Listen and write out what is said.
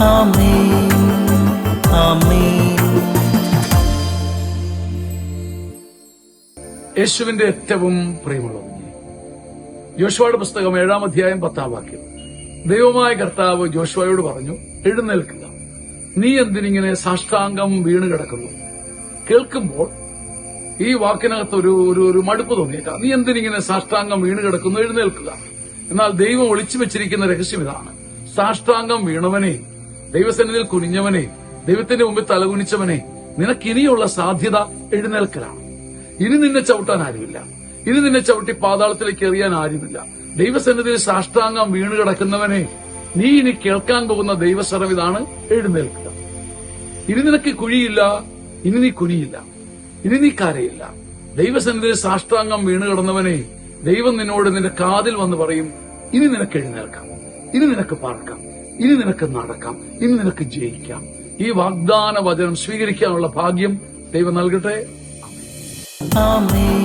ആമേൻ ആമേൻ. യേശുവിന്റെ ഏറ്റവും പ്രിയമുള്ളവനെ, ജോഷുവയുടെ പുസ്തകം 7-ാം അധ്യായം 10-ാം വാക്യം. ദൈവമായ കർത്താവ് ജോഷുവയോട് പറഞ്ഞു, എഴുന്നേൽക്കുക, നീ എന്തിനിങ്ങനെ സാഷ്ടാംഗം വീണ് കിടക്കുന്നു. കേൾക്കുമ്പോൾ ഈ വാക്കിനകത്ത് ഒരു മടുപ്പ് തോന്നിയേക്കാം. നീ എന്തിനിങ്ങനെ സാഷ്ടാംഗം വീണ് കിടക്കുന്നു, എഴുന്നേൽക്കുക. എന്നാൽ ദൈവം ഒളിച്ചു വെച്ചിരിക്കുന്ന രഹസ്യം ഇതാണ്. സാഷ്ടാംഗം വീണവനെ, ദൈവസന്നിധിയിൽ കുനിഞ്ഞവനെ, ദൈവത്തിന്റെ മുമ്പിൽ തലകുനിച്ചവനെ, നിനക്കിനിയുള്ള സാധ്യത എഴുന്നേൽക്കലാണ്. ഇനി നിന്നെ ചവിട്ടാൻ ആരുമില്ല. ഇനി നിന്നെ ചവിട്ടി പാതാളത്തിലേക്ക് എറിയാൻ ആരുമില്ല. ദൈവസന്നിധിയിൽ സാഷ്ടാംഗം വീണ് കിടക്കുന്നവനെ, നീ ഇനി കേൾക്കാൻ പോകുന്ന ദൈവസ്വരം ഇതാണ്, എഴുന്നേൽക്കുക. ഇനി നിനക്ക് കുഴിയില്ല, ഇനി നീ കുനിയില്ല, ഇനി നീ കരയില്ല. ദൈവസന്നിധിയിൽ സാഷ്ടാംഗം വീണ് കിടന്നവനെ, ദൈവം നിന്നോട് നിന്റെ കാതിൽ വന്ന് പറയും, ഇനി നിനക്ക് എഴുന്നേൽക്കാം, ഇനി നിനക്ക് പാർക്കാം, ഇനി നിനക്ക് നടക്കാം, ഇനി നിനക്ക് ജയിക്കാം. ഈ വാഗ്ദാന വചനം സ്വീകരിക്കാനുള്ള ഭാഗ്യം ദൈവം നൽകട്ടെ. ആമേൻ.